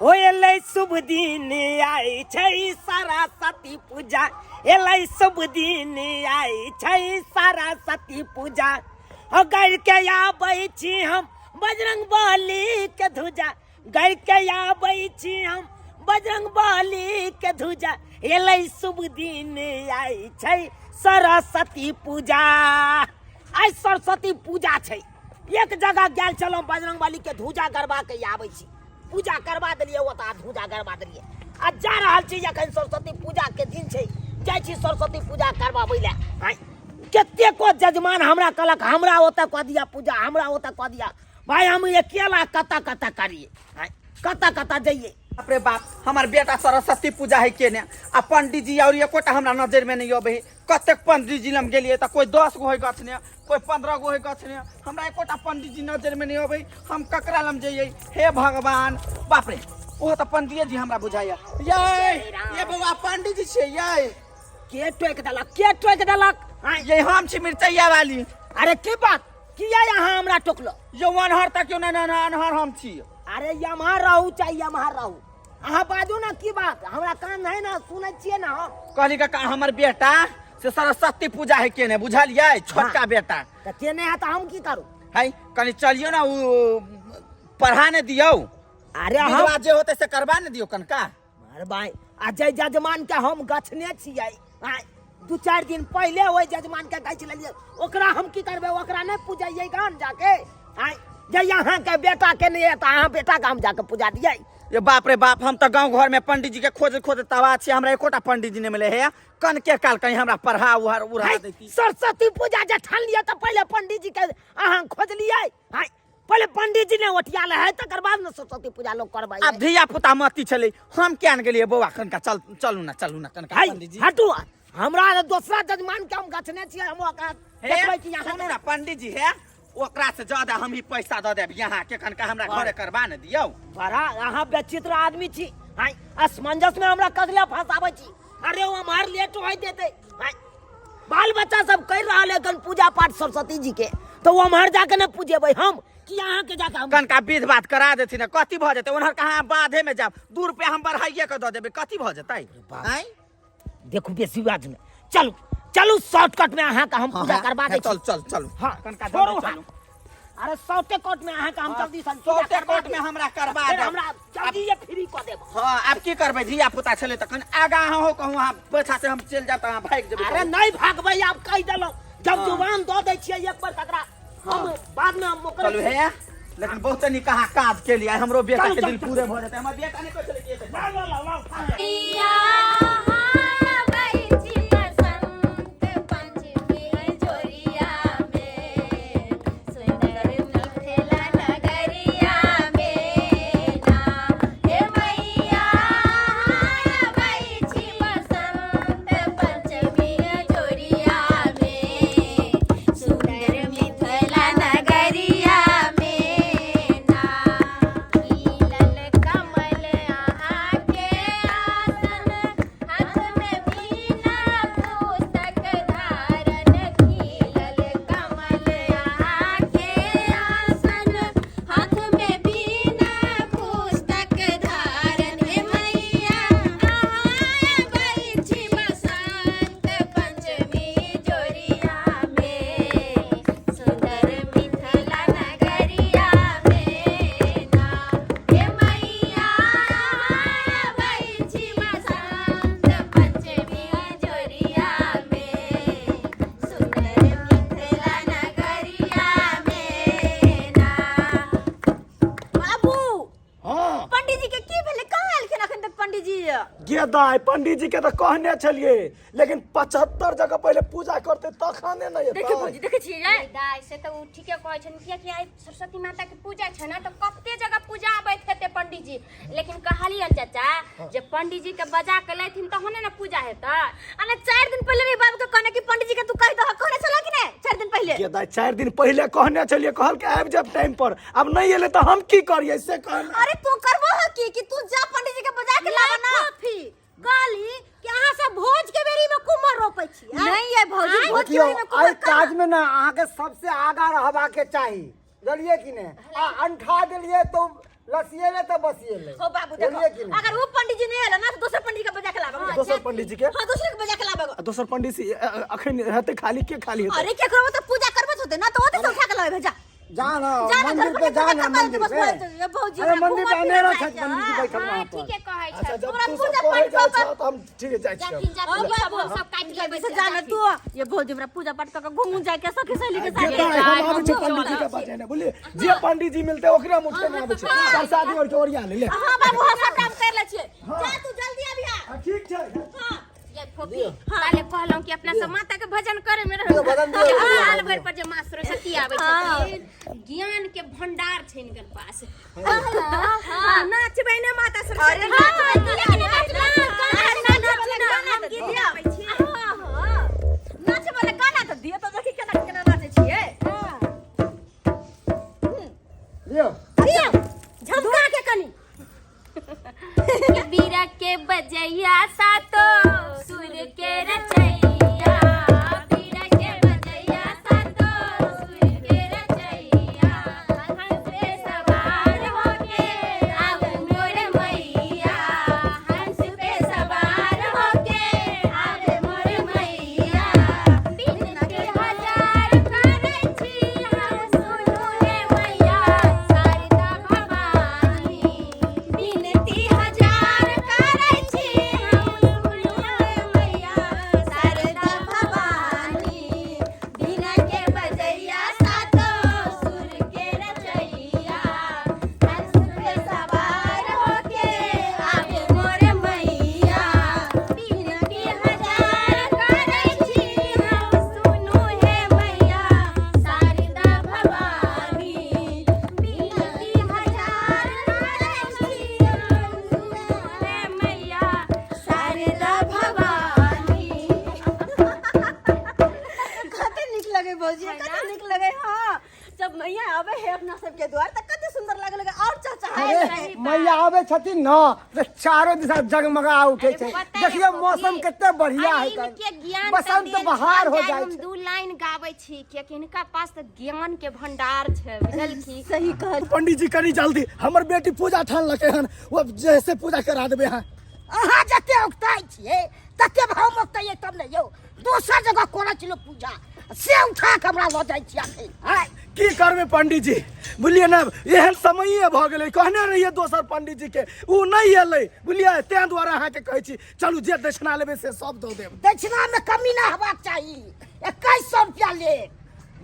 हो एलै शुभ दिन आई छै सरस्वती पूजा, एलै शुभ दिन आई छै सरस्वती पूजा। हो गढ़ के आबै छी हम बजरंग बली के ध्वजा, गढ़ के आबै छी हम बजरंग बली के ध्वजा, एलै शुभ दिन आई छै सरस्वती पूजा। आई सरस्वती पूजा छै, एक जगह गेल छलहुँ बजरंग बली के ध्वजा गड़बा के आबै छी, पूजा करवा दिलिए, ओतऽ ध्वजा गड़बा दिलिए। आ जा रहल छी एखन सरस्वती पूजा के दिन छै, जाइ छी सरस्वती पूजा करवाबै ले। कतेको जजमान हमरा कहलक हमरा ओतऽ कऽ दिया पूजा, हमरा ओतऽ कऽ दिया। भाई हम अकेला कतऽ कतऽ करिए, कतऽ कतऽ जाइए। बाप रे बाप, हमार बेटा सरस्वती पूजा है केने आ पंडित जी और एकोटा हमरा नजर में नहीं अबे। कतेक पंडित जी लम गेलिए त कोई 10 गो है गछने, कोई 15 गो है गछने, हमरा एकोटा पंडित जी नजर में नहीं अबे। हम ककरा लम जइए? हे भगवान, बाप रे, ओ त पंडित जी हमरा बुझाइया। ये बउआ पंडित जी छे ये? के टोक देलक, के टोक देलक? ये हम छी मिर्चैया वाली। अरे की बात, किया यहाँ हमरा टोकलो? यो अनहर तक क्यों ना अनहर हम छी। अरे यमहा रहू चाहे यमहा रहू, अहाँ बाजू ना की बात, हमरा कान है ना, सुनै छियै ना। कहली का हमर बेटा से सरस्वती पूजा है केने, बुझलिए? छोटका बेटा त केने है त हम की करू? है कनी चलियो ना, उ पढ़ाने दियो। अरे हम जे होते से करवा ने दियो कनका। अरे भाई अजय जजमान के हम गछने छियै, 2-4 दिन पहले ओइ जजमान के गछ लेलिए, ओकरा हम की करबे? ओकरा नहीं पूजाइए गान जाके? जे यहाँ के बेटा के नहीं है त अहाँ बेटा के हम जाके पूजा दिए। ये बाप रे बाप, हम तो गांव घर में पंडित जी के खोज तवा छी, हमरा एकोटा पंडित जी ने मिले है। कन के काल कहीं हमरा पढ़ा उड़ा देती। सरस्वती पूजा जे ठान लिया तो पहले पंडित जी के अहाँ खोज लिए, पहले पंडित जी ने ओठिया ले है, तकर बाद न सरस्वती पूजा लोग करवाई। अब धिया पुता मती चले, हम क्या न गेलिए बउआ कनका? चलू ना कनका पंडित जी। हटू, हमरा दूसरा जजमान के हम गछने छियै, हम ओकरा देखबै कि यहाँ सुनू ना पंडित जी है, ओकरा से ज्यादा हम ही पैसा दे देब यहाँ के कनका हमरा घरे करवा न दियो। बड़ा अहाँ विचित्र आदमी छी, असमंजस में हमरा कदले फंसाबै छी। अरे वो हमार लेट होई देते, बाल बच्चा सब कर रहा है गण पूजा पाठ सरस्वती जी के, तो वो हमार जाके न पूजेबै हम कि यहाँ के जाके हम कनका विध बात करा देती ना, कथी भ जेते? उनहर कहाँ बाधे में जाब, 2 रुपया हम बढ़ाइए के दे देबे, कथी भ जेतै? देखू बेसी बात में चलू चलू, शॉर्टकट में अहाँ का हम पूजा करवा दे। चल हाँ कनका छोड़ू, चलू। अरे शॉर्टकट में अहाँ का हम जल्दी से शॉर्टकट में हमरा करवा फिर दे। हमरा जल्दी ये फ्री कर देब। हां अब की करबे? धिया पुता छले त कन आगा हो कहूं, हां पैसा से हम चल जाता, हां भाग जेबे। अरे नहीं भागबै, आप कह देलो जब जुबान दो दे छियै एक बार तकरा, हम बाद में हम मोकल चलू है, लेकिन बहुत नहीं कहा काज के लिए हमरो बेटा के दिल पूरे भ जेते। हमर बेटा ने कोइ चले के दाई पंडित जी के तो कहने चलिए, लेकिन 75 जगह पहले पूजा करते तखने नहीं है। देखे भौजी देखे छी रे दाई से तो ठीके कहै छन, किया कि आई सरस्वती माता के पूजा छ ना, तो कते जगह पूजा आबैत हेते पंडित जी, लेकिन कहलियन चाचा जे पंडित जी के बजा के लैथिन तहने ना पूजा हेता। अने 4 दिन पहले रे बाबू के कहने कि पंडित जी के तू कहि दह, कहने चला कि नहीं 4 दिन पहले? के दाई 4 दिन पहले कहने चलिए, कहल के आब जब टाइम पर, अब नहीं एले तो हम की करिए से कहल। अरे तू करबो ह कि तू जा पंडित जी के बजा के लावा ना। गाली कि अहाँ सब भोज के बेरी में कुमर रोपै छी? नहीं है भौजी, भोज के बेरी में कुमर आई काज में ना अहाँ के सबसे आगा रहबा के चाहिए, जलिए कि ने? अंठा देलिए तो लसिएले तो बसिएले हो बाबू बोलिए कि देखो नहीं? अगर वो पंडित जी नहीं आला ना तो दूसरे पंडित का बजा के लाबो दोसर पंडित जी के हां दूसरे के बजा के लाबो दोसर पंडित जी अखन रहते खाली के खाली हेतै अरे क्या करो तो पूजा करबे होते ना तो ओते से उठा के लाबे भेजा जाना जाना मंदिर पे जाना मंदिर पे ये भौजी अरे मंदिर पे अनेरा छत पंडित जी बैठल हाँ वहां पर ठीके कहै अच्छा छै जब हमरा तू पूजा सब कहे पाठ जाइ कर- छ त हम ठीक जाइ छी जाथिन जाथिन सब सब काट के से जाना तू ये भौजी हमरा पूजा पाठ करके घूमू जाए के सखी सहेली के साथ जेता हम आबै छै पंडित जी के बाटे ने बोलिए जे पंडित जी मिलते ओकरा मुझके ना आबै छै प्रसादी और चोरिया ले ले हां बाबू हम सब काम कर ले छिए जा तू जल्दी अभी आ ठीक छै हां ये फोफी काले कहलौं कि अपना सब माता के भजन करे में रहो भजन दियौ। साल भर पर जे माँ सरस्वती आबै छथिन ज्ञान के भंडार छै इनकर पास हां नाचबै ने माता सरस्वती हम गीत गाबै छी नाचे वाला गाना तो दियो तो देखी केना केना नाचे छिए लियो दियो झमका के कनी बीरा के बजैया सातो सुर के रचैया बीरा के बजैया सातो सुर के रचैया हंस पे सवार होके आव मोर मैया हंस पे सवार होके आव मोर मैया बिन के हजार करै छी हम सुनु रे मैया शारदा भवानी बिनती हजार करै छी हम सुनु रे मैया शारदा भवानी बिना के बजैया सातो सुर के रचैया हंस पे सवार होके आवे मोर मैया बिनती हजार करै छी हम सुनु हे मैया शारदा भवानी बिनती हजार करै छी हम सुनु हे मैया शारदा भवानी कते निक लगे भौजी कते निक लगे हां जब मैया आवे है अपना सबके द्वार त कते सुंदर लागे लगे और चाचा अरे मैया आवे छथिन न तो चारों दिशा जगमगा उठे छै देखिए मौसम कितने बढ़िया है इनके ज्ञान बसंत बहार हो जाए हम छै दू लाइन गाबै छी कियाकि इनका पास त ज्ञान के भंडार छै बुझल की सही कहल पंडित जी कनी जल्दी हमर बेटी पूजा ठान लके हन वो जैसे पूजा करा देबे हां अहाँ जते उगताइ छियै तते भाव उगताइए तब ने यौ दोसर जगह कोना चलो पूजा से उठा के हमरा लऽ जाइ छी आखिर हाय की करबे पंडित जी बुझलिए ना एहन समय भ गेलै कहने रहिए दोसर पंडित जी के उ नहीं एलै बुझलिए तें द्वारा अहाँ के कहै छी चलू जे दक्षिणा लेबे से सब दऽ देब दक्षिणा में कमी ना हेबाक चाही 2100 रुपया ले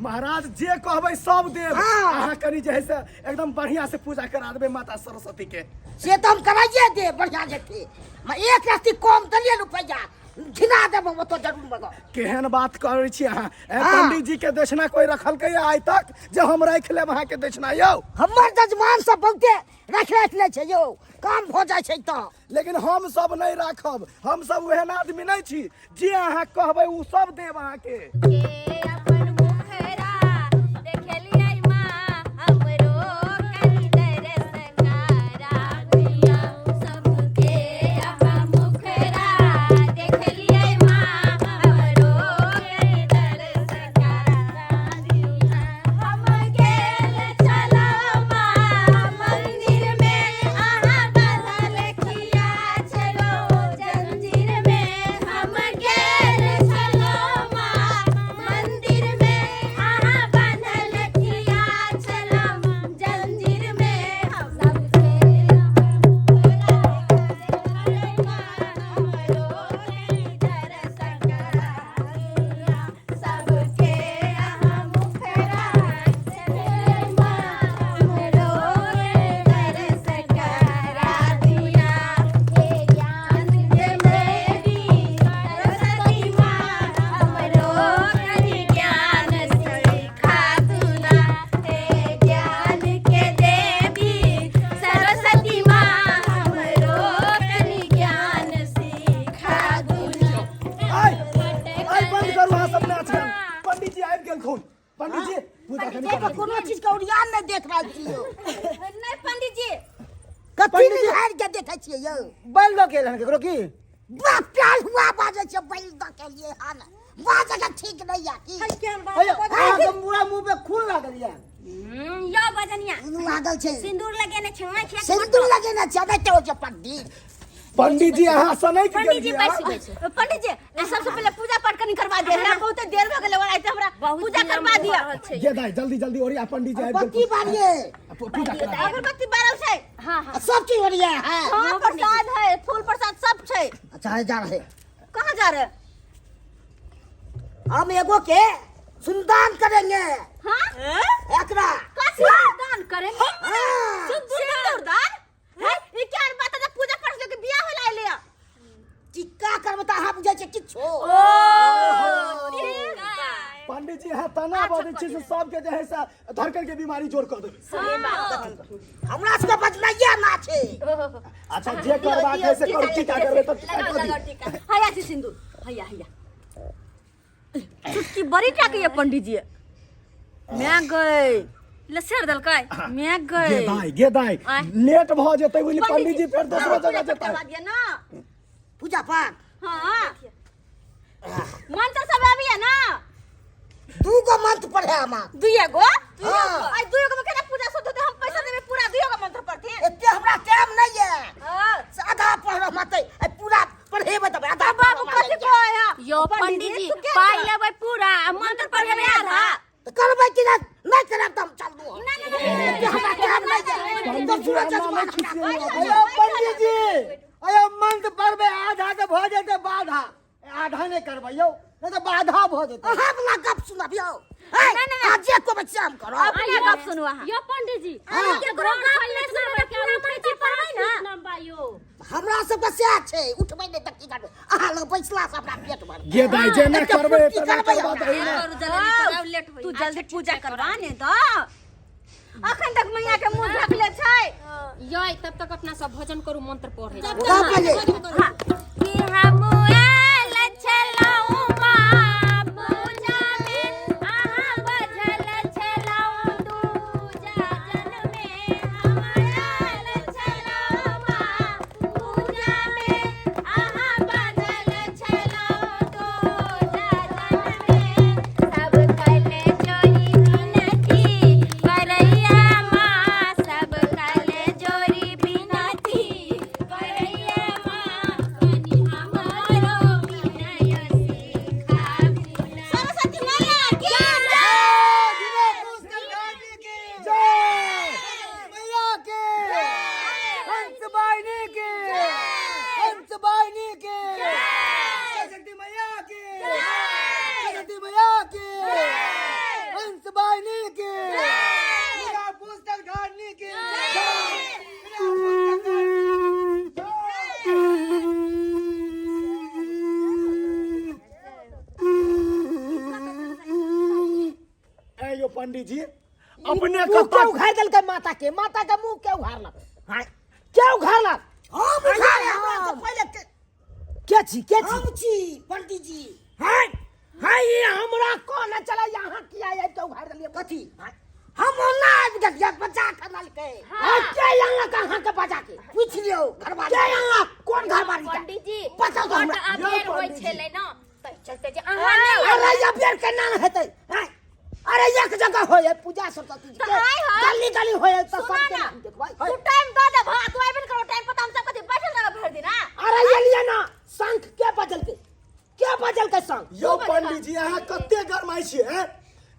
महाराज जे कहबै सब देब हाँ। अहाँ कनी जे है से एकदम बढ़िया से पूजा करा देबे माता सरस्वती के से तो हम कराइए दे बढ़िया जेते मैं एक रास्ती कम दलिए रुपया घिना देबो वो तो जरूर मगो केहन बात करै छी अहाँ हाँ। पंडित जी के दक्षिणा कोई रखलकै आइ तक जे हम राखि लेब अहाँ के दक्षिणा यौ हमर जजमान सब बहुते रख ले छै यौ काम हो जाइ छै तो लेकिन हम सब नहीं राखब हम सब ओहन आदमी नहीं छी जे अहाँ कहबै उ सब देब अहाँ के के अपन मुखरा देखलियै माँ हमरो कनि दरस करा दिया सबके अपन मुखरा देखलियै माँ हमरो कनि दरस करा दिया हम गेल चलो माँ मंदिर में अहाँ बदल किया चलो जंजीर में हम गेल चलो माँ मंदिर में अहाँ बदल किया चलो जंजीर में हम सबके सबके अहाँ मुखरा हमरो दरस करा दिया हे ज्ञान के देवी सरस्वती माँ हमरो कनि ज्ञान सिखा दूना हे ज्ञान के देवी सरस्वती माँ हमरो कनि ज्ञान सिखा दूना आइ बंद करू अहाँ सब नाच गान पंडित जी आबि गेलखुन पंडित जी पूजा कनी देखो करा कोनो चीज के उड़ियान नहीं देख रहल छियै नहीं पंडित जी कथी निहार के देखै छियै यौ बैल लो गेल हन केकरो की बाप प्यार हुआ बाजे छै बैल द के लिए हां बाजे के ठीक नहीं या की अयो अहाँ के मुड़ा मुंह पे खून लागल या यो बजनिया लागल छै सिंदूर लगेने छै आँखि के सिंदूर लगेने छै अबे तो जे पंडित पंडित जी अहाँ सनक पंडित जी गेलियै बैस बैस पंडित जी सबसे पहले पूजा पाठ कनी करवा दे हमरा बहुत देर हो गेलै और आइते हमरा पूजा करवा दिया ये दाई जल्दी जल्दी ओरिया पंडित जी आबि बत्ती बारिए पूजा करा अगरबत्ती बारल छै हां हां सब चीज बढ़िया है हां प्रसाद है फूल प्रसाद सब छै अच्छा है जा रहे कहां जा रहे हम एगो के सुनदान करेंगे हां एकरा काशी दान करेंगे सिंदूर दान है ई क्या बात है पूजा पाठ के बियाह होला लिया टिक्का करबता हम बुझै छै किछो पंडित जी है तना बदै छै से सबके जे है से धड़कन के बीमारी जोड़ कर देबै सही बात हमरा सबके बचनाइया ना छै अच्छा जे करबाक है से करू टीका करबै त टीका कर लगाओ दी टीका हैया छी सिंदूर हैया चुटकी बड़ी टाके ये पंडित जी मैं गई लसेर दलकै मैं गई गे दाई लेट भ जेतै बोली पंडित जी फेर दोसरो जगह जेतै करवा दिया ना पूजा पाठ हां मंत्र सब आबी है ना दू गो मंत्र पढ़े हम दुइया गो हां आज दुइया गो में केना पूजा शुद्ध होते हम पैसा देबे पूरा दुइया गो मंत्र पढ़ते एते हमरा टाइम नहीं है हां आधा पढ़ मते पूरा पढ़ेबे तब आधा बाबू कथि कहया यो पंडित जी पाई लेबै पूरा मंत्र पढ़ेबै आधा करबै कि नहीं करब त हम चल दू हमरा टाइम नहीं है तो सूरज अयो पंडित जी अयो मंत्र पढ़बै आधा त भ जेतै बाधा आधा नहीं करबै यौ नहीं तो बाधा भ जेतै हम ना गप सुनबियो आज जे को बच्चाम करो अपने गप सुनु अहाँ यो पंडित जी हाँ। केकरो खाइले से पूरा मंत्र पढ़बै ना नंबा यो हमरा सब के सह छै उठबै नहीं तक की करबै अहाँ लग बैसला से हमरा पेट भर गे दाई जे नहीं करबै की त करबै करबा दही ना जल्दी पढ़ाओ लेट होई तू जल्दी पूजा करवा ने तो अखन तक मैया के मुंह ढकले छै यो तब तक अपना सब भोजन करू मंत्र पढ़े का पहले कि हम आयल छलौ मां पूजा में आहा बजल छलौ दूजा जन में हम आयल छलौ मां पूजा में आहा बजल छलौ दूजा जन में सब कले जोरी बिनती करैया मां सब कले जोरी बिनती करैया मां कनि हमरो विनय सिखा सरस्वती मैया की मैया के हंस बाहिनी के हंस बाहिनी के शक्ति मैया के शक्ति मैया के हंस बाहिनी के मेरा पुस्तक धारनी के यो पंडित जी अपने मुंह क्यों उघार देलकै माता के मुंह क्यों उघारलक हां क्यों उघारलक हम उठाए हमरा से पहले के छी हम छी पंडित जी हां हां ये हमरा कोन चला यहां किया आइ तो उघार देलिए कथी हम ना आबि गेलिए बच्चा खनल के हां के यहाँ कहां के बजा के पूछ लियो घरवाली के यहाँ कोन घर बारी के पंडित जी पता तो हमरा अबेर होय छलै न त चलते जे अहाँ नै अरे ये बेर के नाम हेतै हां अरे एक जगह होय पूजा सरस्वती जी के गली गली होय तो सब के नाम देखबै तू टाइम दे दे भा तू आइबन करो टाइम पता हम सब कथि बैठल रह भर दिन हां अरे ये लिए ना शंख के बजल के शंख यो पंडित जी अहाँ कते गरमाई छियै हैं?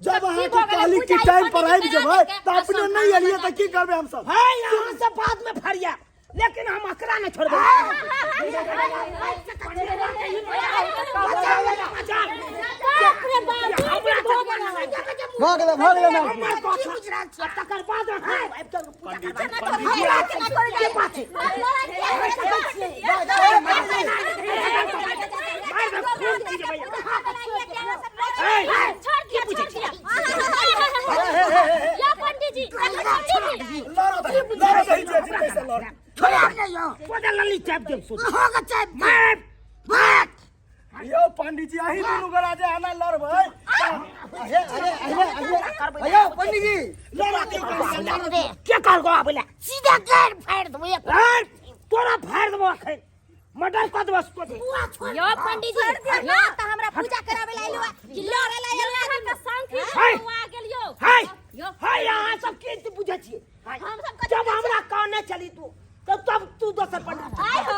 जब अहाँ के कहली कि टाइम पर आबि जेबै त अपने नहीं एलिए त की करबै हम सब है यहाँ से बाद में फरिया लेकिन हम अकरा नहीं छोड़बै भाग ले ना तकर बाद या पंडित जी लड़ो दही जे जीते से लड़ लली चाप देम सोच होगा चाहे बात यो पंडित जी अही दुनु गोरा जे आना लड़बै अयो पंडित जी क्या कर गो बोले सीधा गाड़ फाड़ दो एक तोरा फाड़ देबो अखन मर्डर कर देबो उसको यो पंडित जी यो त हमरा पूजा करावे ला आइलो कि लड़े ला आइलो त शंख हाय। आ गेलियो हाय यो हाय यहाँ सब के तू बुझे छी हम सब जब हमरा कान नहीं चली तब तू दोसर पंडित आय हो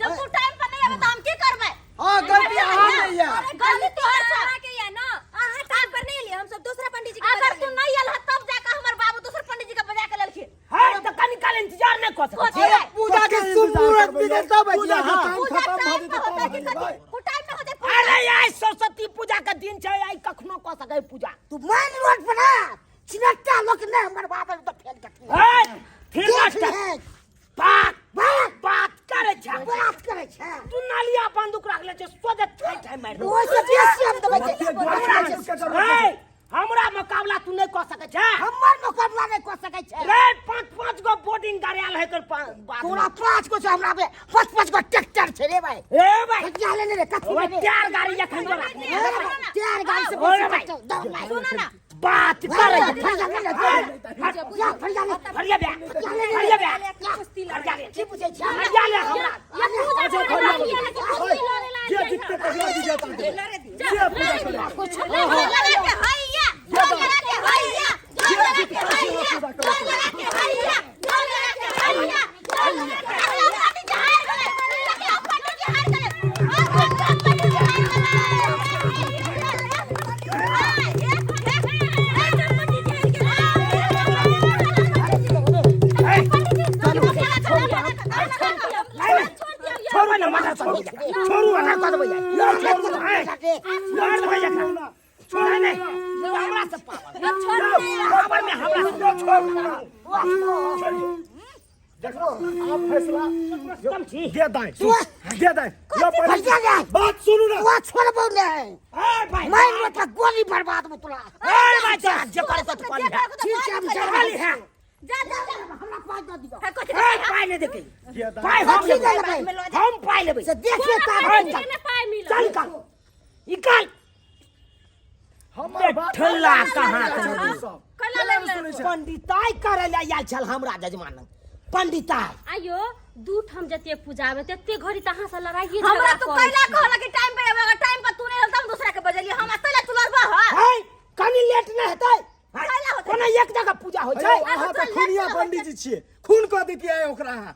जब तू टाइम पर नहीं आवे तो हम की करबै हां गलती हां नहीं है गलती तोहर छा के या ना आहा टाइम पर नहीं लिए हम सब दूसरा पंडित जी के अगर तू नहीं आल तब जाकर हमर बाबू दूसर पंडित जी के बजा के लेलखिन हाय तो कनी काल इंतजार नहीं कर सकते पूजा के मुहूर्त में तब पूजा का हां टाइम खत्म हो जेतै तब होते भाई तू टाइम में होते अरे यार सरस्वती पूजा का दिन छै आई कखनो क सकै पूजा तू मेन रोड पर ना चिनटा लोग ने हमर बाबा तो फेल के हाय फिर बात करे छै तू नालिया बंदूक रख ले छै सोजे ठाई मार ओइ से बेसी हम देबै हाय हमरा मुकाबला तू नहीं कर सकै छै हमर मुकाबला नहीं कर सकै छै रे पांच गो बोर्डिंग गाड़ी आल है कर बात तोरा 5 को छै हमरा पे 5 गो ट्रैक्टर छै रे भाई ए भाई क्या लेने रे कथि ओए लेने चार गाड़ी एखन जो चार गाड़ी से ओए भाई सुनो ना बात करे फरिया बे कुश्ती लड़े की पूछे छै फरिया ले हमरा ये पूजा जे जितने पहला दी जाता है जे पूजा करे कुछ लगा के हैया लगा के हैया लगा के हैया लगा के हैया लगा के हैया पंडित जी हार गए पंडित जी हार गए पंडित जी छोड़ो ना मत छोड़ो ना कर भैया मार दो भैया छोड़ नहीं हमरा से पावर में हमरा देखो आप फैसला कम छी दे दे बात सुनो ना वो छोड़ बोले ए भाई मैं रोड पर गोली बर्बाद में तोरा ए भाई जे करे तो कर ले ठीक है हम खाली है जा हमरा पास दे दियो ए पाई नहीं देके दे दे पाई हम ठीक है लेबै भाई। हम पाई लेबै से देखिए का पाए मिला चल का निकाल हमर बात ठल्ला कहाँ सब कला ले पंडिताई करे ले आयल छल हमरा जजमान पंडिताई आयो दूठ हम जते पूजावे तते घड़ी तहां से लड़ाई हमरा तो कहला कहला कि टाइम पे अगर टाइम पर तू नहीं रहता हम दूसरा के बजलिए हम अकेला तू लड़बा है है कनी लेट नहीं हेतै काला होतै? कोनो एक जगह पूजा होय छै अहाँ त खुनिया पंडित जी छियै खून क देतियै ओकरा अहाँ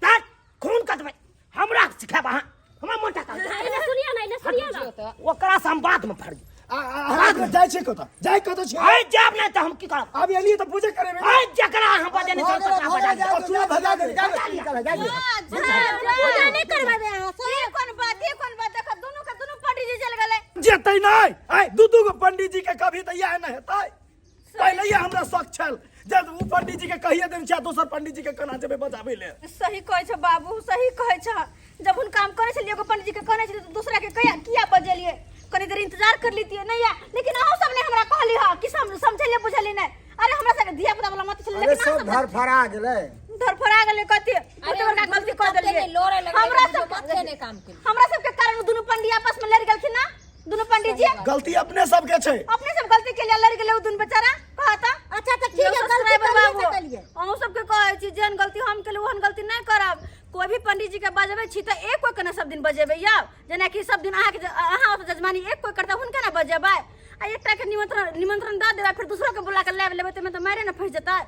हट खून कटबै हमरा सिखाब अहाँ हमरा मोटा कर इने सुनिया ना ओकरा से हम बाद में फड़ अहाँ जाय छै कतऽ छै है जाब नहीं तो हम की करब अब एलियै तऽ पूजा करेबै है जकरा अहाँ बजे नहीं चल तकरा बजा दे तू भगा दे पूजा नहीं करबाबे हां से कोन बात देख दोनों का दोनों पंडित जी चल गेले जेतै नहीं आइ दू गो पंडित जी के कभी तऽ इएह नहि हेतै पहिले ये हमरा शौक छल जब उ पंडित जी के कहिए देम छै दोसर पंडित जी के केना जेबै बजाबै ले सही कहै छ बाबू सही कहै छ जब उन काम करे छलिए एगो पंडित जी के कहने छलिए तो दूसरा के किया बजेलिए कनी देर इंतजार कर लीतिए नहीं या लेकिन अहो सब ने हमरा कहली ह कि समझलिए बुझली नहीं अरे हमरा से धिया पुता वाला मत छले लेकिन सब घर फरा गेलै धर फरा गेले कथि ओते बड़का गलती कर देलिए हमरा सब हमरा सब के कारण दोनों पंडित आपस में लड़ गेलखिन ना दोनों पंडित जी गलती अपने सबके छै अपने सब गलती के लिए लड़ गेले दोनों बेचारा कहता अच्छा तो ठीक है गलती बाबू हम सब के कहै छी जेन गलती हम केलु ओहन गलती नहीं करब कोई भी पंडित जी के बजेबै छी त एक कोई कने सब दिन बजेबै या जेना कि सब दिन अहाँ जजमानी एक कोई करता हुनका ना बजेबै आ एकटा के निमंत्रण द देबै फिर दूसरा के बुला के ले लेबै त में त मारे ना फंस जेतै